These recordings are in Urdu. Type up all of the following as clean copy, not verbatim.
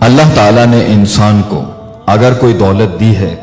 اللہ تعالیٰ نے انسان کو اگر کوئی دولت دی ہے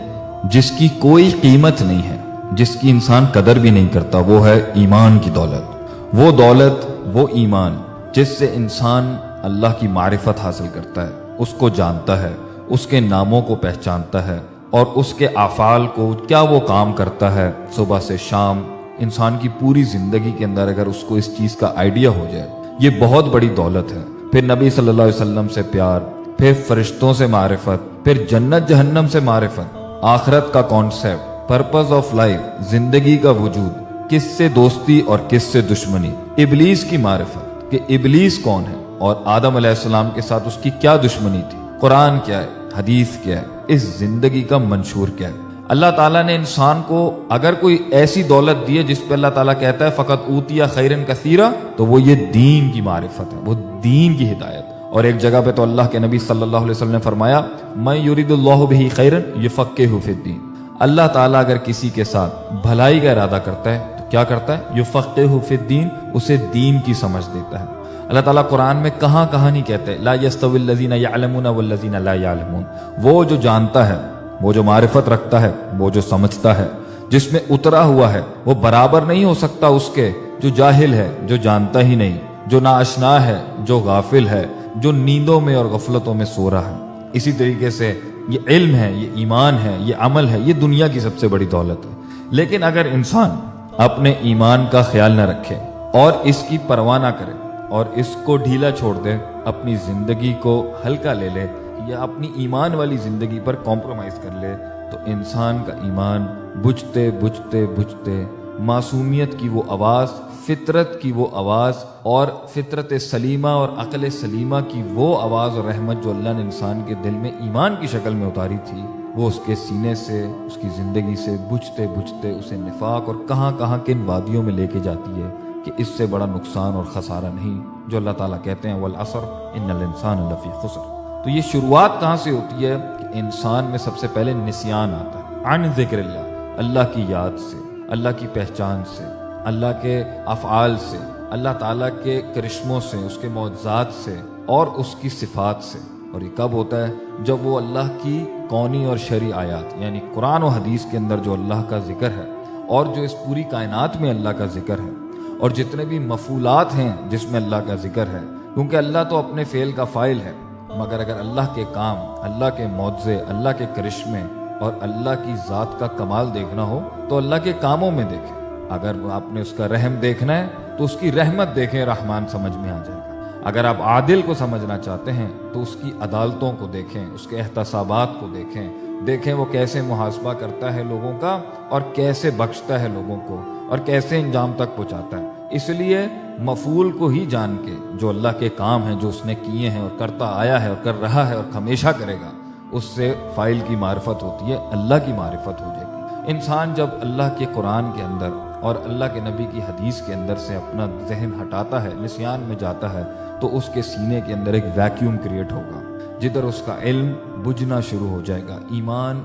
جس کی کوئی قیمت نہیں ہے، جس کی انسان قدر بھی نہیں کرتا، وہ ہے ایمان کی دولت۔ وہ دولت، وہ ایمان جس سے انسان اللہ کی معرفت حاصل کرتا ہے، اس کو جانتا ہے، اس کے ناموں کو پہچانتا ہے اور اس کے افعال کو، کیا وہ کام کرتا ہے صبح سے شام، انسان کی پوری زندگی کے اندر اگر اس کو اس چیز کا آئیڈیا ہو جائے، یہ بہت بڑی دولت ہے۔ پھر نبی صلی اللہ علیہ وسلم سے پیار، پھر فرشتوں سے معرفت، پھر جنت جہنم سے معرفت، آخرت کا کانسیپٹ، پرپز آف لائف، زندگی کا وجود، کس سے دوستی اور کس سے دشمنی، ابلیس کی معرفت کہ ابلیس کون ہے اور آدم علیہ السلام کے ساتھ اس کی کیا دشمنی تھی، قرآن کیا ہے، حدیث کیا ہے، اس زندگی کا منشور کیا ہے۔ اللہ تعالیٰ نے انسان کو اگر کوئی ایسی دولت دی ہے جس پہ اللہ تعالیٰ کہتا ہے فقط اوتیا خیرن کثیرا، تو وہ یہ دین کی معرفت ہے، وہ دین کی ہدایت۔ اور ایک جگہ پہ تو اللہ کے نبی صلی اللہ علیہ وسلم نے فرمایا من یرید اللہ بہ خیرا یفقہہ فی الدین، اللہ تعالیٰ اگر کسی کے ساتھ بھلائی کا ارادہ کرتا ہے تو کیا کرتا ہے، یفقہہ فی الدین، اسے دین کی سمجھ دیتا ہے۔ اللہ تعالیٰ قرآن میں کہاں نہیں کہتے لا یستوی الذین یعلمون والذین لا یعلمون، وہ جو جانتا ہے، وہ جو معرفت رکھتا ہے، وہ جو سمجھتا ہے، جس میں اترا ہوا ہے، وہ برابر نہیں ہو سکتا اس کے جو جاہل ہے، جو جانتا ہی نہیں، جو ناآشنا ہے، جو غافل ہے، جو نیندوں میں اور غفلتوں میں سو رہا ہے۔ اسی طریقے سے یہ علم ہے، یہ ایمان ہے، یہ عمل ہے، یہ دنیا کی سب سے بڑی دولت ہے۔ لیکن اگر انسان اپنے ایمان کا خیال نہ رکھے اور اس کی پرواہ نہ کرے اور اس کو ڈھیلا چھوڑ دے، اپنی زندگی کو ہلکا لے لے یا اپنی ایمان والی زندگی پر کمپرومائز کر لے، تو انسان کا ایمان بجھتے بجھتے بجھتے معصومیت کی وہ آواز، فطرت کی وہ آواز اور فطرت سلیمہ اور عقل سلیمہ کی وہ آواز اور رحمت جو اللہ نے انسان کے دل میں ایمان کی شکل میں اتاری تھی، وہ اس کے سینے سے، اس کی زندگی سے بجھتے بجھتے اسے نفاق اور کہاں کن وادیوں میں لے کے جاتی ہے کہ اس سے بڑا نقصان اور خسارہ نہیں، جو اللہ تعالیٰ کہتے ہیں والعصر ان الانسان لفی خسر۔ تو یہ شروعات کہاں سے ہوتی ہے کہ انسان میں سب سے پہلے نسیان آتا ہے، عن ذکر اللہ، اللہ کی یاد سے، اللہ کی پہچان سے، اللہ کے افعال سے، اللہ تعالیٰ کے کرشموں سے، اس کے معجزات سے اور اس کی صفات سے۔ اور یہ کب ہوتا ہے؟ جب وہ اللہ کی کونی اور شرعی آیات یعنی قرآن و حدیث کے اندر جو اللہ کا ذکر ہے اور جو اس پوری کائنات میں اللہ کا ذکر ہے اور جتنے بھی مفعولات ہیں جس میں اللہ کا ذکر ہے، کیونکہ اللہ تو اپنے فعل کا فاعل ہے، مگر اگر اللہ کے کام، اللہ کے معجزے، اللہ کے کرشمے اور اللہ کی ذات کا کمال دیکھنا ہو تو اللہ کے کاموں میں دیکھیں۔ اگر آپ نے اس کا رحم دیکھنا ہے تو اس کی رحمت دیکھیں، رحمان سمجھ میں آ جائے گا۔ اگر آپ عادل کو سمجھنا چاہتے ہیں تو اس کی عدالتوں کو دیکھیں، اس کے احتسابات کو دیکھیں وہ کیسے محاسبہ کرتا ہے لوگوں کا اور کیسے بخشتا ہے لوگوں کو اور کیسے انجام تک پہنچاتا ہے۔ اس لیے مفعول کو ہی جان کے جو اللہ کے کام ہیں، جو اس نے کیے ہیں اور کرتا آیا ہے اور کر رہا ہے اور ہمیشہ کرے گا، اس سے فاعل کی معرفت ہوتی ہے، اللہ کی معرفت ہو جائے گی۔ انسان جب اللہ کے قرآن کے اندر اور اللہ کے نبی کی حدیث کے اندر سے اپنا ذہن ہٹاتا ہے، نسیان میں جاتا ہے، تو اس کے سینے کے اندر ایک ویکیوم کریٹ ہوگا، جدھر اس کا علم بجھنا شروع ہو جائے گا، ایمان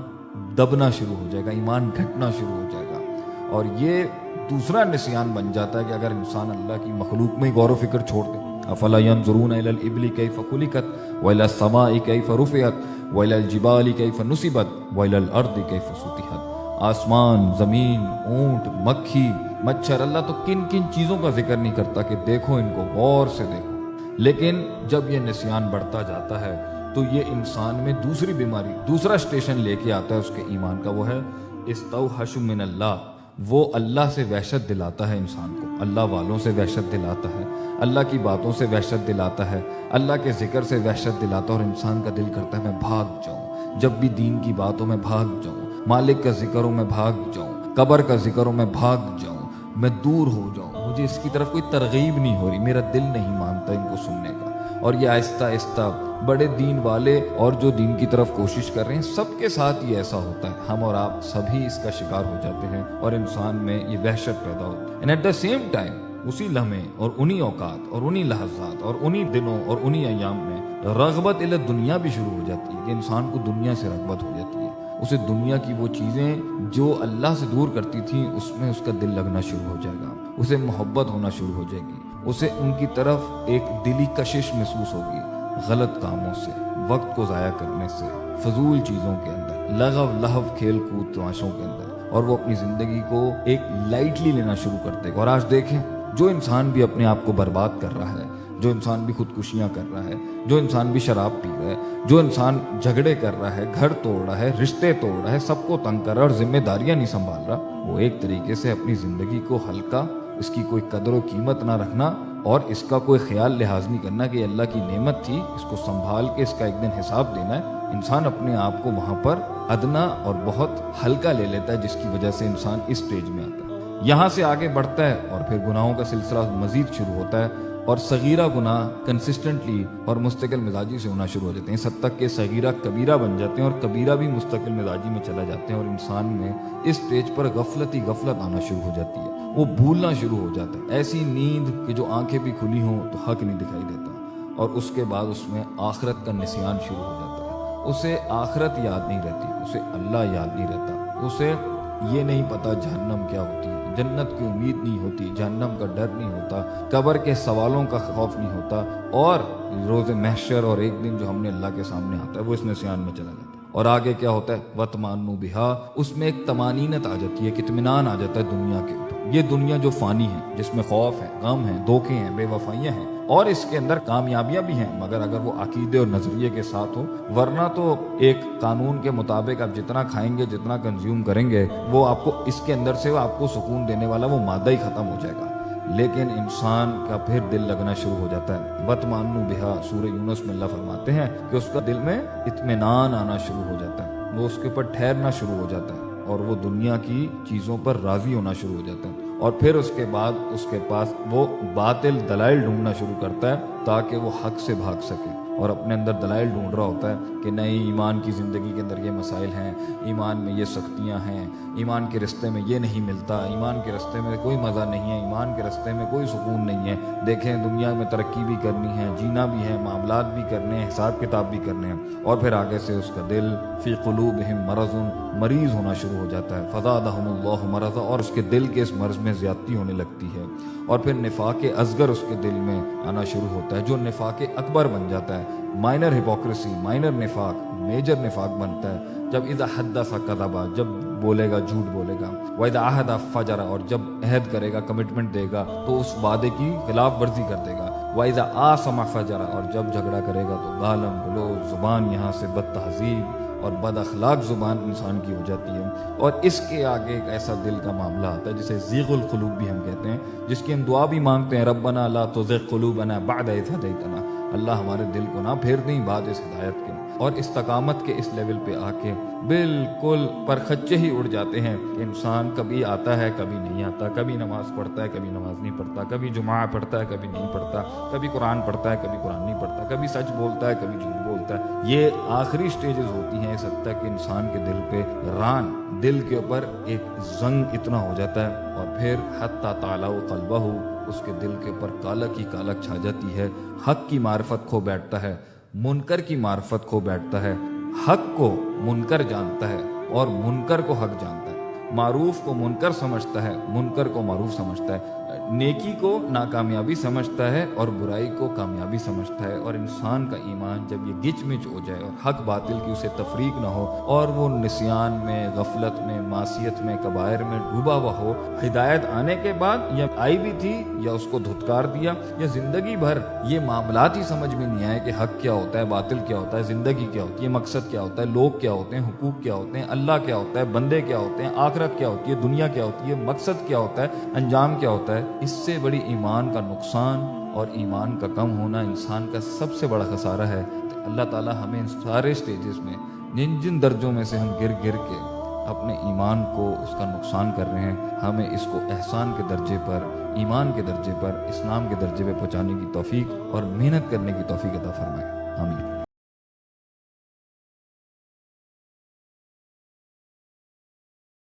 دبنا شروع ہو جائے گا، ایمان گھٹنا شروع ہو جائے گا۔ اور یہ دوسرا نسیان بن جاتا ہے کہ اگر انسان اللہ کی مخلوق میں غور و فکر چھوڑ دے، افلا ينظرون الى الابل كيف خلقت والى السماء كيف رفعت والى الجبال كيف نصبت والى الارض كيف سطحت۔ آسمان، زمین، اونٹ، مکھی، مچھر، اللہ تو کن چیزوں کا ذکر نہیں کرتا کہ دیکھو ان کو، غور سے دیکھو۔ لیکن جب یہ نسیان بڑھتا جاتا ہے تو یہ انسان میں دوسری بیماری، دوسرا اسٹیشن لے کے آتا ہے اس کے ایمان کا، وہ ہے استوحش من اللہ۔ وہ اللہ سے وحشت دلاتا ہے انسان کو، اللہ والوں سے وحشت دلاتا ہے، اللہ کی باتوں سے وحشت دلاتا ہے، اللہ کے ذکر سے وحشت دلاتا ہے، اور انسان کا دل کرتا ہے میں بھاگ جاؤں، جب بھی دین کی باتوں میں بھاگ جاؤں، مالک کا ذکروں میں بھاگ جاؤں، قبر کا ذکروں میں بھاگ جاؤں، میں دور ہو جاؤں، مجھے اس کی طرف کوئی ترغیب نہیں ہو رہی، میرا دل نہیں مانتا ان کو سننے کا۔ اور یہ آہستہ آہستہ بڑے دین والے اور جو دین کی طرف کوشش کر رہے ہیں، سب کے ساتھ یہ ایسا ہوتا ہے، ہم اور آپ سبھی اس کا شکار ہو جاتے ہیں اور انسان میں یہ وحشت پیدا ہوتی ہے۔ And at the same time اسی لمحے اور انہی اوقات اور انہی لحظات اور انہی دنوں اور انہی ایام میں رغبت الی دنیا بھی شروع ہو جاتی ہے کہ انسان کو دنیا سے رغبت ہو جاتی ہے، اسے دنیا کی وہ چیزیں جو اللہ سے دور کرتی تھیں اس میں اس کا دل لگنا شروع ہو جائے گا، اسے محبت ہونا شروع ہو جائے گی، اسے ان کی طرف ایک دلی کشش محسوس ہوگی، غلط کاموں سے، وقت کو ضائع کرنے سے، فضول چیزوں کے اندر، لغو لہو کھیل کود تماشوں کے اندر، اور وہ اپنی زندگی کو ایک لائٹلی لینا شروع کرتے ہیں۔ اور آج دیکھیں جو انسان بھی اپنے آپ کو برباد کر رہا ہے، جو انسان بھی خودکشیاں کر رہا ہے، جو انسان بھی شراب پی رہا ہے، جو انسان جھگڑے کر رہا ہے، گھر توڑ رہا ہے، رشتے توڑ رہا ہے، سب کو تنگ کر رہا ہے اور ذمہ داریاں نہیں سنبھال رہا، وہ ایک طریقے سے اپنی زندگی کو ہلکا، اس کی کوئی قدر و قیمت نہ رکھنا اور اس کا کوئی خیال لحاظ نہیں کرنا کہ یہ اللہ کی نعمت تھی، اس کو سنبھال کے اس کا ایک دن حساب دینا ہے، انسان اپنے آپ کو وہاں پر ادنا اور بہت ہلکا لے لیتا ہے، جس کی وجہ سے انسان اس سٹیج میں آتا ہے۔ یہاں سے آگے بڑھتا ہے اور پھر گناہوں کا سلسلہ مزید شروع ہوتا ہے اور صغیرہ گناہ کنسسٹنٹلی اور مستقل مزاجی سے ہونا شروع ہو جاتے ہیں، اس حد تک کہ صغیرہ کبیرہ بن جاتے ہیں اور کبیرہ بھی مستقل مزاجی میں چلا جاتے ہیں، اور انسان میں اس سٹیج پر غفلت ہی غفلت آنا شروع ہو جاتی ہے، وہ بھولنا شروع ہو جاتا ہے، ایسی نیند کہ جو آنکھیں بھی کھلی ہوں تو حق نہیں دکھائی دیتا، اور اس کے بعد اس میں آخرت کا نسیان شروع ہو جاتا ہے، اسے آخرت یاد نہیں رہتی، اسے اللہ یاد نہیں رہتا، اسے یہ نہیں پتا جہنم کیا ہوتی ہے، جنت کی امید نہیں ہوتی، جہنم کا ڈر نہیں ہوتا، قبر کے سوالوں کا خوف نہیں ہوتا، اور روز محشر اور ایک دن جو ہم نے اللہ کے سامنے آتا ہے وہ اس نسیان میں چلا جاتا ہے۔ اور آگے کیا ہوتا ہے؟ وَتْمَأَنُّ بِهَا، اس میں ایک طمانینت آ جاتی ہے، ایک اطمینان آ جاتا ہے دنیا کے اوپر، یہ دنیا جو فانی ہے، جس میں خوف ہے، غم ہے، دھوکے ہیں، بے وفائیاں ہیں، اور اس کے اندر کامیابیاں بھی ہیں، مگر اگر وہ عقیدے اور نظریے کے ساتھ ہو، ورنہ تو ایک قانون کے مطابق آپ جتنا کھائیں گے، جتنا کنزیوم کریں گے، وہ آپ کو اس کے اندر سے آپ کو سکون دینے والا وہ مادہ ہی ختم ہو جائے گا، لیکن انسان کا پھر دل لگنا شروع ہو جاتا ہے۔ وَتْمَأَنُّ بِهَا، سورہ یونس میں اللہ فرماتے ہیں کہ اس کا دل میں اطمینان آنا شروع ہو جاتا ہے، وہ اس کے اوپر ٹھہرنا شروع ہو جاتا ہے، اور وہ دنیا کی چیزوں پر راضی ہونا شروع ہو جاتا ہے، اور پھر اس کے بعد اس کے پاس وہ باطل دلائل ڈھونڈنا شروع کرتا ہے تاکہ وہ حق سے بھاگ سکے، اور اپنے اندر دلائل ڈھونڈ رہا ہوتا ہے کہ نہیں، ایمان کی زندگی کے اندر یہ مسائل ہیں، ایمان میں یہ سختیاں ہیں، ایمان کے رستے میں یہ نہیں ملتا، ایمان کے رستے میں کوئی مزہ نہیں ہے، ایمان کے رستے میں کوئی سکون نہیں ہے، دیکھیں دنیا میں ترقی بھی کرنی ہے، جینا بھی ہے، معاملات بھی کرنے ہیں، حساب کتاب بھی کرنے ہیں، اور پھر آگے سے اس کا دل فی قلوبہم مرض، مریض ہونا شروع ہو جاتا ہے، فزادہم اللہ مرضا، اور اس کے دل کے اس مرض میں زیادتی ہونے لگتی ہے، اور پھر نفاق اصغر اس کے دل میں آنا شروع ہوتا ہے جو نفاق اکبر بن جاتا ہے، مائنر ہپوکریسی، مائنر نفاق میجر نفاق بنتا ہے، جب اذا حدث کذب، جب بولے گا جھوٹ بولے گا، وَإِذَا عَهَدَ فَجَرَ، اور جب عہد کرے گا، کمٹمنٹ دے گا تو اس وعدے کی خلاف ورزی کر دے گا، وَإِذَا آصَمَ فَجَرَ، اور جب جھگڑا کرے گا تو گالم گلوچ، زبان یہاں سے بد تہذیب اور بد اخلاق زبان انسان کی ہو جاتی ہے، اور اس کے آگے ایک ایسا دل کا معاملہ آتا ہے جسے ذیغ القلوب بھی ہم کہتے ہیں، جس کی ہم دعا بھی مانگتے ہیں، ربنا لا تزغ قلوبنا بعد اذ ہدیتنا، اللہ ہمارے دل کو نہ پھیر دیں بعد اس ہدایت کے، اور استقامت کے اس لیول پہ آ کے بالکل پرخچے ہی اڑ جاتے ہیں کہ انسان کبھی آتا ہے کبھی نہیں آتا، کبھی نماز پڑھتا ہے کبھی نماز نہیں پڑھتا، کبھی جمعہ پڑھتا ہے کبھی نہیں پڑھتا، کبھی قرآن پڑھتا ہے کبھی قرآن نہیں پڑھتا، کبھی سچ بولتا ہے کبھی جھوٹ بولتا ہے۔ یہ آخری سٹیجز ہوتی ہیں اس حد تک کہ انسان کے دل پہ ران، دل کے اوپر ایک زنگ اتنا ہو جاتا ہے، اور پھر حتی تعلق قلبہ، اس کے دل کے اوپر کالک ہی کالک چھا جاتی ہے، حق کی معرفت کھو بیٹھتا ہے، منکر کی معرفت کھو بیٹھتا ہے، حق کو منکر جانتا ہے اور منکر کو حق جانتا ہے، معروف کو منکر سمجھتا ہے، منکر کو معروف سمجھتا ہے، نیکی کو ناکامیابی سمجھتا ہے اور برائی کو کامیابی سمجھتا ہے، اور انسان کا ایمان جب یہ گچ مچ ہو جائے اور حق باطل کی اسے تفریق نہ ہو اور وہ نسیان میں، غفلت میں، معصیت میں، کبائر میں ڈوبا ہوا ہو، ہدایت آنے کے بعد یا آئی بھی تھی یا اس کو دھتکار دیا، یا زندگی بھر یہ معاملات ہی سمجھ میں نہیں آئے کہ حق کیا ہوتا ہے، باطل کیا ہوتا ہے، زندگی کیا ہوتی ہے، مقصد کیا ہوتا ہے، لوگ کیا ہوتے ہیں، حقوق کیا ہوتے ہیں، اللہ کیا ہوتا ہے، بندے کیا ہوتے ہیں، آخرت کیا ہوتی ہے، دنیا کیا ہوتی ہے، مقصد کیا ہوتا ہے، انجام کیا ہوتا ہے، اس سے بڑی ایمان کا نقصان اور ایمان کا کم ہونا انسان کا سب سے بڑا خسارہ ہے۔ کہ اللہ تعالیٰ ہمیں ان سارے سٹیجز میں جن درجوں میں سے ہم گر کے اپنے ایمان کو اس کا نقصان کر رہے ہیں، ہمیں اس کو احسان کے درجے پر، ایمان کے درجے پر، اسلام کے درجے پہ پہنچانے کی توفیق اور محنت کرنے کی توفیق عطا فرمائے، آمین۔